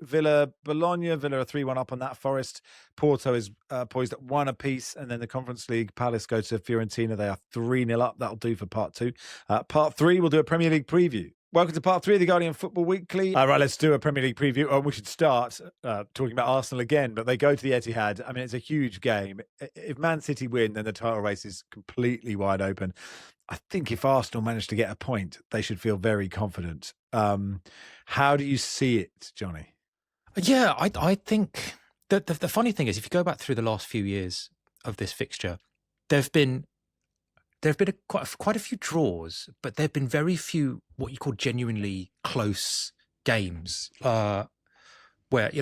Bologna are 3-1 up on that. Forest. Porto is poised at 1 apiece, and then the Conference League, Palace go to Fiorentina. They are 3-0 up. That'll do for part 2. Part 3, we'll do a Premier League preview. Welcome to part 3 of the Guardian Football Weekly. Right, let's do a Premier League preview. We should start talking about Arsenal again, but they go to the Etihad. I mean, it's a huge game. If Man City win, then the title race is completely wide open. I think if Arsenal manage to get a point, they should feel very confident. How do you see it, Johnny? Yeah, I think the funny thing is, if you go back through the last few years of this fixture, there have been quite a few draws, but there have been very few what you call genuinely close games, where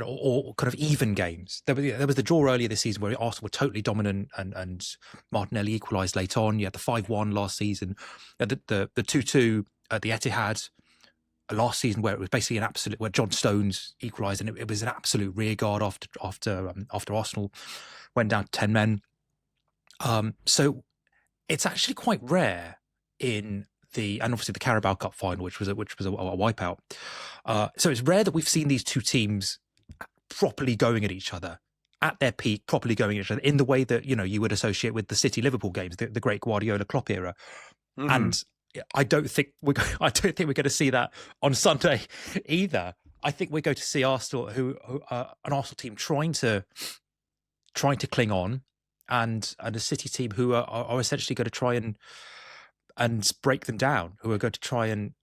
or kind of even games. There was the draw earlier this season where Arsenal were totally dominant, and Martinelli equalised late on. You had the 5-1 last season, the 2-2 at the Etihad last season, where it was basically an absolute, where John Stones equalised, and it was an absolute rearguard after Arsenal went down to 10 men. So it's actually quite rare and obviously the Carabao Cup final, which was a wipeout. So it's rare that we've seen these two teams properly going at each other at their peak, properly going at each other in the way that you would associate with the City Liverpool games, the great Guardiola Klopp era. Mm-hmm. And I don't think we're going to see that on Sunday either. I think we're going to see Arsenal, who an Arsenal team trying to cling on, and a City team who are essentially going to try and break them down, who are going to try and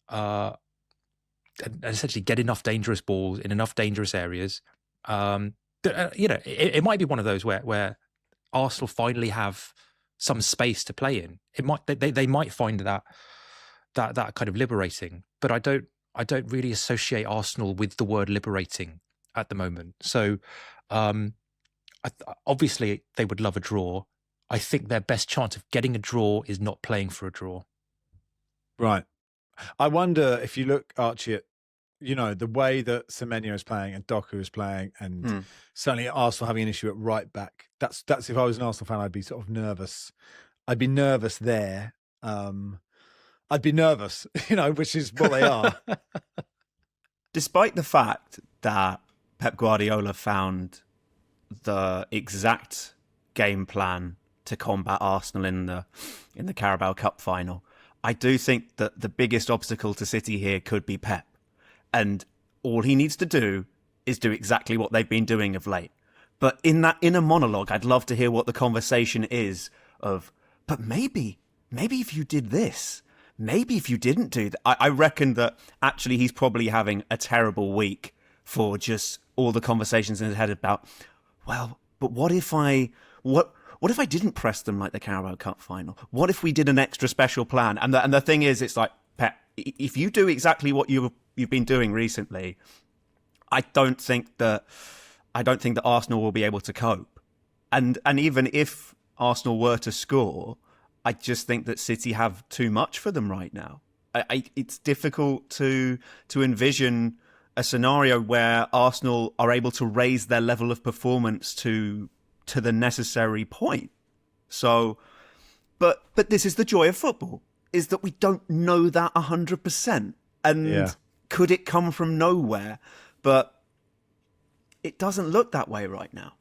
essentially get enough dangerous balls in enough dangerous areas. It might be one of those where Arsenal finally have some space to play in. They might find that kind of liberating, but I don't really associate Arsenal with the word liberating at the moment. So obviously they would love a draw. I think their best chance of getting a draw is not playing for a draw. Right. I wonder if you look, Archie, at the way that Semenyo is playing and Doku is playing, and certainly Arsenal having an issue at right back. That's if I was an Arsenal fan, I'd be sort of nervous I'd be nervous there. I'd be nervous, which is what they are. Despite the fact that Pep Guardiola found the exact game plan to combat Arsenal in the Carabao Cup final, I do think that the biggest obstacle to City here could be Pep. And all he needs to do is do exactly what they've been doing of late. But in that inner monologue, I'd love to hear what the conversation is of, but maybe if you did this, maybe if you didn't do that. I reckon that actually he's probably having a terrible week for just all the conversations in his head about, well, but what if I didn't press them like the Carabao Cup final? What if we did an extra special plan? And the thing is, it's like, Pep, if you do exactly what you've been doing recently, I don't think that Arsenal will be able to cope. And even if Arsenal were to score, I just think that City have too much for them right now. It's difficult to envision a scenario where Arsenal are able to raise their level of performance to the necessary point. So, but this is the joy of football, is that we don't know that 100%. And could it come from nowhere? But it doesn't look that way right now.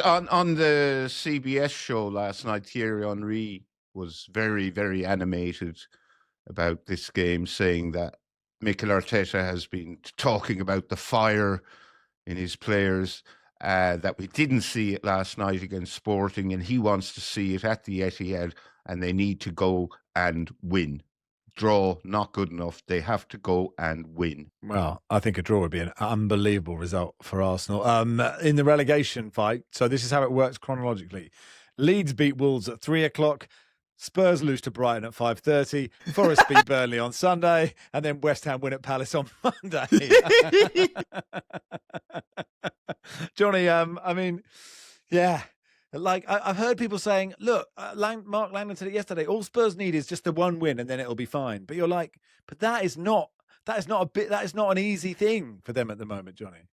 On the CBS show last night, Thierry Henry was very, very animated about this game, saying that Mikel Arteta has been talking about the fire in his players, that we didn't see it last night against Sporting, and he wants to see it at the Etihad, and they need to go and win. Draw, not good enough. They have to go and win. Well, I think a draw would be an unbelievable result for Arsenal. In the relegation fight, so this is how it works chronologically. Leeds beat Wolves at 3:00. Spurs lose to Brighton at 5:30. Forest beat Burnley on Sunday, and then West Ham win at Palace on Monday. Johnny, like I've heard people saying, look, Mark Langdon said it yesterday, all Spurs need is just the one win and then it'll be fine. But you're like, but that is not an easy thing for them at the moment, Johnny.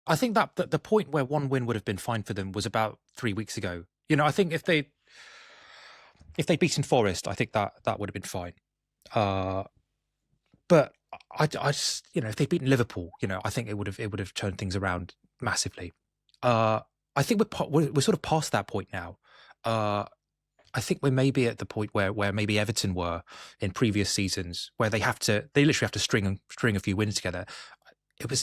I think that the point where one win would have been fine for them was about 3 weeks ago. I think if they'd beaten Forest, I think that would have been fine. But I just, if they'd beaten Liverpool, I think it would have turned things around massively. I think we're sort of past that point now. I think we're maybe at the point where maybe Everton were in previous seasons, where they literally have to string a few wins together.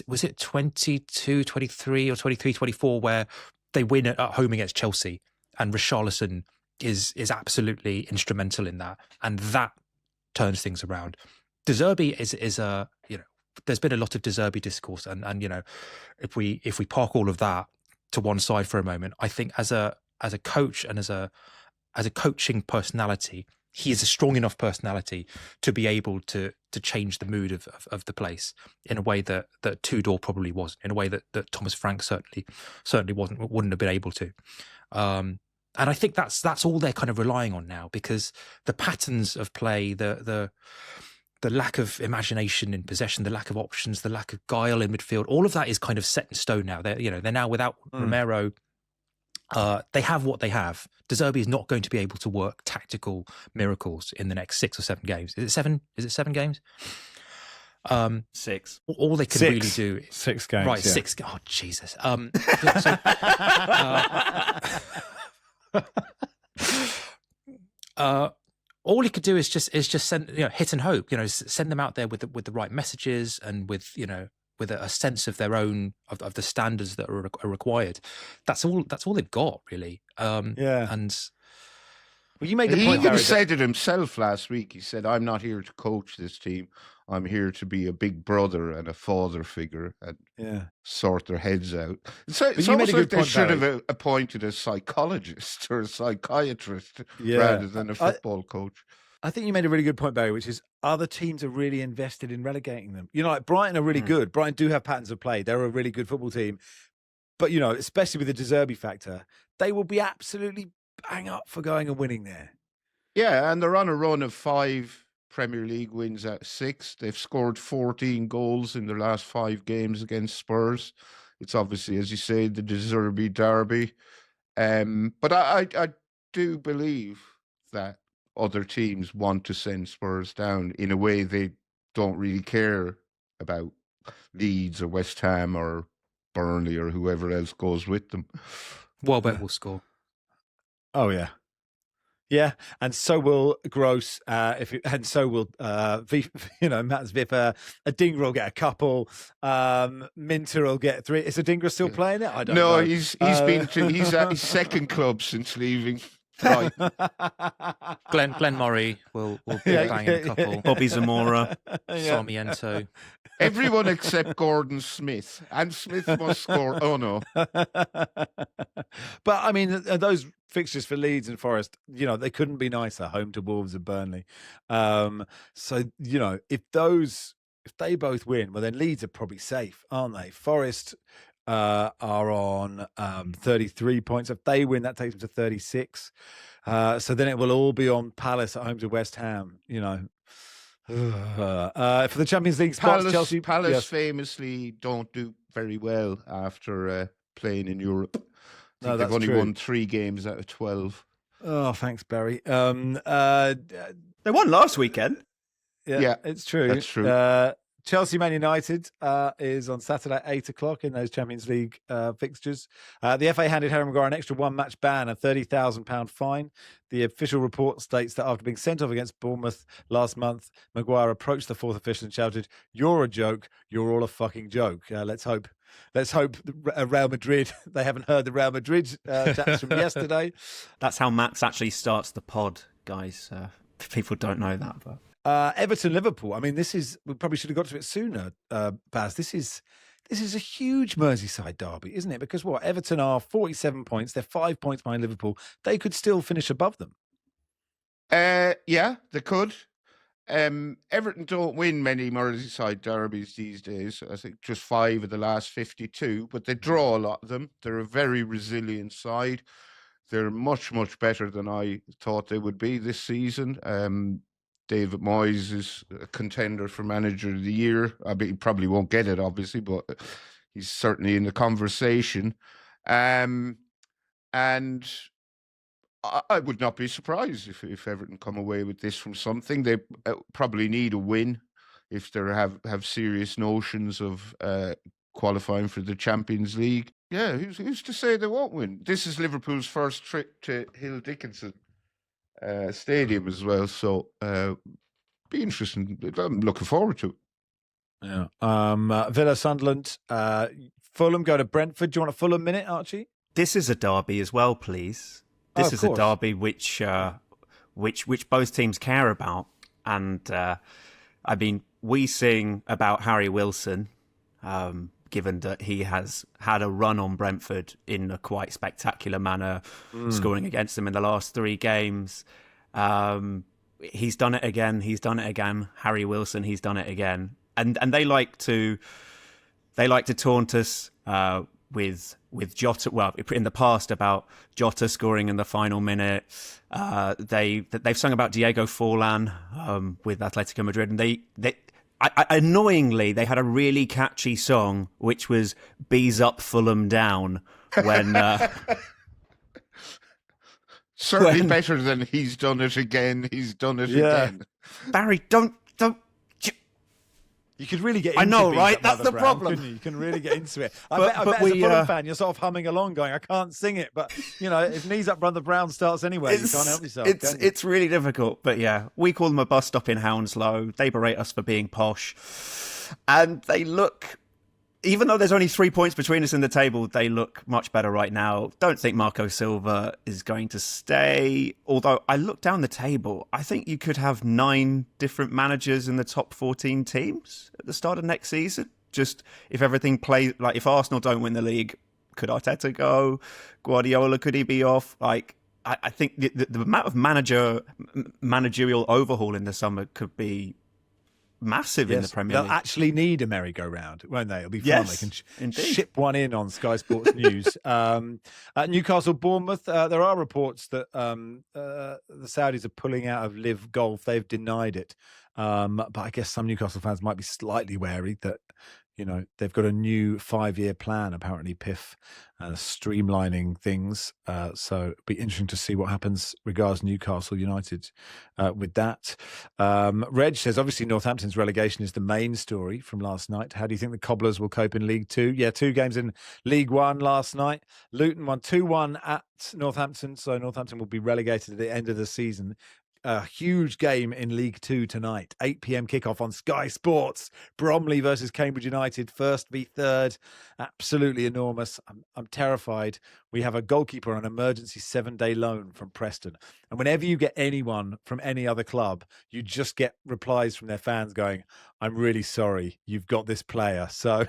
Was it 22, 23 or 23, 24 where they win at home against Chelsea, and Richarlison is absolutely instrumental in that, and that turns things around. De Zerbi is a, there's been a lot of De Zerbi discourse, and if we park all of that to one side for a moment, I think as a coach and as a coaching personality, he is a strong enough personality to be able to change the mood of the place in a way that Tudor probably wasn't, in a way that Thomas Frank certainly wouldn't have been able to. And I think that's all they're kind of relying on now, because the patterns of play, the lack of imagination in possession, the lack of options, the lack of guile in midfield, all of that is kind of set in stone now. They're now without Romero. They have what they have. De Zerbi is not going to be able to work tactical miracles in the next 6 or 7 games. Is it 7? Is it 7 games? 6. All they can really do is 6 games. Right, yeah. 6. Oh, Jesus. All he could do is just send, hit and hope. Send them out there with the right messages and with a sense of their own of the standards that are required. That's all they've got, really. And well, you made the He point, even Barry, said it himself last week. He said, "I'm not here to coach this team. I'm here to be a big brother and a father figure and sort their heads out." It's almost like they should have appointed a psychologist or a psychiatrist rather than a football coach. I think you made a really good point, Barry, which is other teams are really invested in relegating them. Like Brighton are really good. Brighton do have patterns of play. They're a really good football team. But, especially with the De Zerbi factor, they will be absolutely bang up for going and winning there. Yeah, and they're on a run of 5 Premier League wins out of 6. They've scored 14 goals in their last 5 games against Spurs. It's obviously, as you say, the De Zerbi derby. But I do believe that other teams want to send Spurs down in a way they don't really care about Leeds or West Ham or Burnley or whoever else goes with them. Welbeck will score. Oh yeah. Yeah, and so will Gross. And so will Mats Vipper. Adingra will get a couple. Minter will get 3. Is Adingra still playing it? I don't know. No, he's at his second club since leaving. Right. Glenn Murray will be banging a couple. Bobby Zamora, Sarmiento. Everyone except Gordon Smith. And Smith must score. Oh, no. But, I mean, those fixtures for Leeds and Forest, they couldn't be nicer, home to Wolves and Burnley. So, if they both win, well, then Leeds are probably safe, aren't they? Forest are on 33 points. If they win, that takes them to 36. So then it will all be on Palace at home to West Ham, for the Champions League spots, Chelsea. Palace famously don't do very well after playing in Europe. They've only won 3 games out of 12. Oh, thanks, Barry. They won last weekend. Yeah, it's true. That's true. Chelsea Man United is on Saturday at 8:00 in those Champions League fixtures. The FA handed Harry Maguire an extra 1-match ban and £30,000 fine. The official report states that after being sent off against Bournemouth last month, Maguire approached the 4th official and shouted, "You're a joke. You're all a fucking joke." Let's hope Real Madrid, they haven't heard the Real Madrid chats from yesterday. That's how Max actually starts the pod, guys. People don't know that, but... Everton-Liverpool. I mean, we probably should have got to it sooner, Baz. This is a huge Merseyside derby, isn't it? Because Everton are 47 points. They're 5 points behind Liverpool. They could still finish above them. Yeah, they could. Everton don't win many Merseyside derbies these days. I think just 5 of the last 52, but they draw a lot of them. They're a very resilient side. They're much, much better than I thought they would be this season. David Moyes is a contender for Manager of the Year. I mean, he probably won't get it, obviously, but he's certainly in the conversation. And I would not be surprised if Everton come away with this from something. They probably need a win if they have serious notions of qualifying for the Champions League. Yeah, who's to say they won't win? This is Liverpool's first trip to Hill Dickinson Stadium as well, so be interesting. I'm looking forward to it. Yeah. Villa, Sunderland, Fulham go to Brentford. Do you want a Fulham minute, Archie? This is a derby as well, please. This is a derby which both teams care about, and I mean, we sing about Harry Wilson, given that he has had a run on Brentford in a quite spectacular manner, scoring against them in the last 3 games. He's done it again. Harry Wilson, he's done it again. And they like to taunt us with Jota. Well, in the past about Jota scoring in the final minute. They've sung about Diego Forlan with Atletico Madrid, and annoyingly, they had a really catchy song, which was "Bees Up, Fulham Down," when... Certainly better than "He's Done It Again, He's Done It Again." Barry, don't... You could really get into it. I know, right? That's the problem. You can really get into it. I bet as a Fulham fan, you're sort of humming along going, I can't sing it. But, if Knees Up Brother Brown starts anyway, you can't help yourself. It's really difficult. But yeah, we call them a bus stop in Hounslow. They berate us for being posh. And they look, even though there's only 3 points between us in the table, they look much better right now. Don't think Marco Silva is going to stay. Although I look down the table, I think you could have 9 different managers in the top 14 teams at the start of next season. Just if everything plays, like if Arsenal don't win the league, could Arteta go? Guardiola, could he be off? Like, I think the amount of managerial overhaul in the summer could be massive in the Premier League. They'll actually need a merry-go-round, won't they? It'll be fun. Yes, they can ship one in on Sky Sports News. At Newcastle, Bournemouth, there are reports that the Saudis are pulling out of Live Golf. They've denied it. But I guess some Newcastle fans might be slightly wary that, they've got a new 5-year plan, apparently, PIF, streamlining things. So it'll be interesting to see what happens regards Newcastle United with that. Reg says, obviously, Northampton's relegation is the main story from last night. How do you think the Cobblers will cope in League Two? Yeah, 2 games in League One last night. Luton won 2-1 at Northampton, so Northampton will be relegated at the end of the season. A huge game in League Two tonight. 8 p.m. kickoff on Sky Sports. Bromley versus Cambridge United, first v third. Absolutely enormous. I'm terrified. We have a goalkeeper on an emergency 7-day loan from Preston. And whenever you get anyone from any other club, you just get replies from their fans going, I'm really sorry, you've got this player. So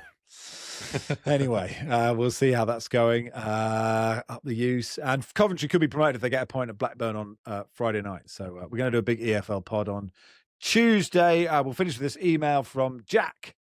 anyway, we'll see how that's going. Up the use. And Coventry could be promoted if they get a point at Blackburn on Friday night. So we're going to do a big EFL pod on Tuesday. We'll finish with this email from Jack.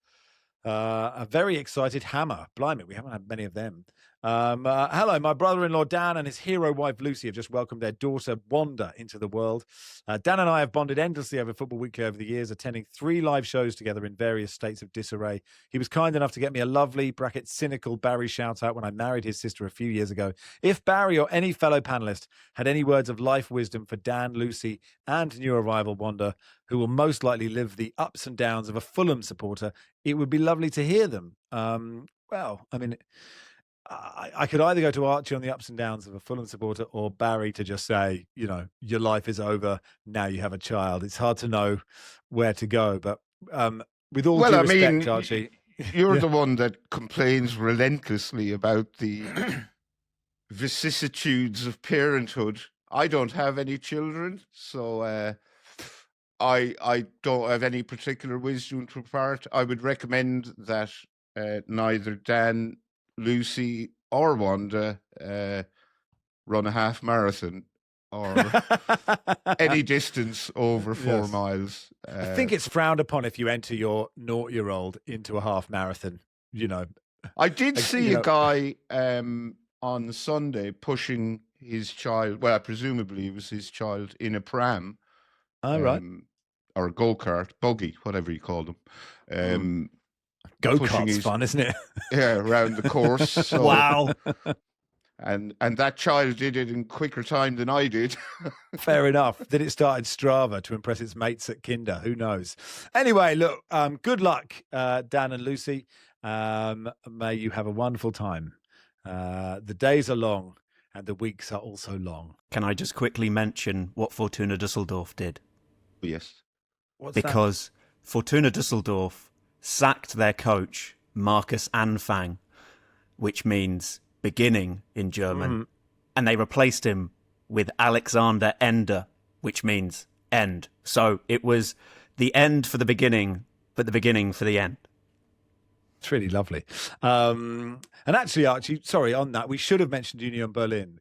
A very excited Hammer. Blimey, we haven't had many of them. Hello, my brother-in-law Dan and his hero wife Lucy have just welcomed their daughter Wanda into the world. Dan and I have bonded endlessly over Football Weekly over the years, attending 3 live shows together in various states of disarray. He was kind enough to get me a lovely, cynical Barry shout-out when I married his sister a few years ago. If Barry or any fellow panellist had any words of life wisdom for Dan, Lucy and new arrival Wanda, who will most likely live the ups and downs of a Fulham supporter, it would be lovely to hear them. I could either go to Archie on the ups and downs of a Fulham supporter or Barry to just say, your life is over. Now you have a child. It's hard to know where to go. But with all due respect, Archie. You're the one that complains relentlessly about the vicissitudes of parenthood. I don't have any children, so I don't have any particular wisdom to impart. I would recommend that neither Dan, Lucy or Wanda run a half marathon or any distance over 4 miles. I think it's frowned upon if you enter your 0-year-old into a half marathon. I did see a guy on Sunday pushing his child. Well, presumably it was his child in a pram. Oh, right. Or a go-kart, buggy, whatever you call them. Go-kart's fun, isn't it? Yeah, around the course. So, wow. And that child did it in quicker time than I did. Fair enough. Did it start in Strava to impress its mates at Kinder? Who knows? Anyway, look, good luck, Dan and Lucy. May you have a wonderful time. The days are long and the weeks are also long. Can I just quickly mention what Fortuna Düsseldorf did? Yes. Because Fortuna Düsseldorf sacked their coach, Markus Anfang, which means beginning in German, and they replaced him with Alexander Ender, which means end. So it was the end for the beginning, but the beginning for the end. It's really lovely. And actually, Archie, sorry, on that, we should have mentioned Union Berlin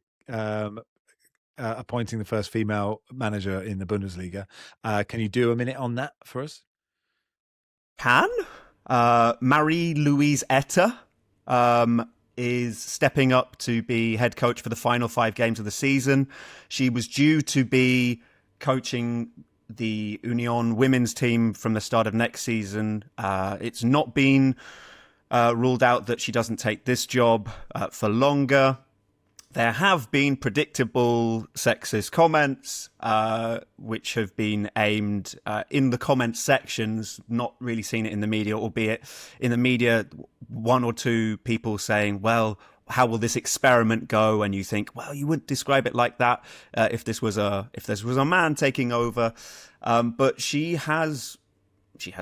appointing the first female manager in the Bundesliga. Can you do a minute on that for us? Can? Marie-Louise Etter is stepping up to be head coach for the final 5 games of the season. She was due to be coaching the Union women's team from the start of next season. It's not been ruled out that she doesn't take this job for longer. There have been predictable sexist comments, which have been aimed in the comment sections, not really seen it in the media, albeit in the media, 1 or 2 people saying, well, how will this experiment go? And you think, well, you wouldn't describe it like that if this was a man taking over. But she has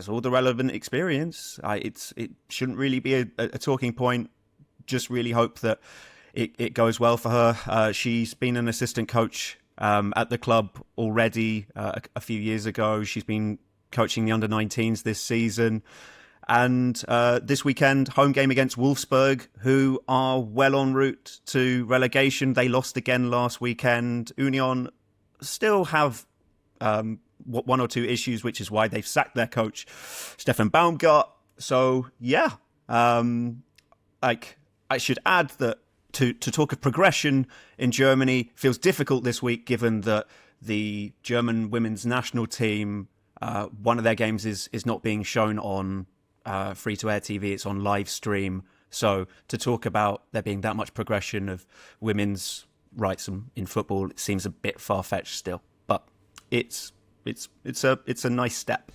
all the relevant experience. It shouldn't really be a talking point. Just really hope that it goes well for her. She's been an assistant coach at the club already a few years ago. She's been coaching the under-19s this season. And this weekend, home game against Wolfsburg, who are well en route to relegation. They lost again last weekend. Union still have 1 or 2 issues, which is why they've sacked their coach, Stefan Baumgart. So, yeah, I should add that to talk of progression in Germany feels difficult this week, given that the German women's national team, one of their games is not being shown on free-to-air TV. It's on live stream. So to talk about there being that much progression of women's rights in football, it seems a bit far-fetched still. But it's a nice step.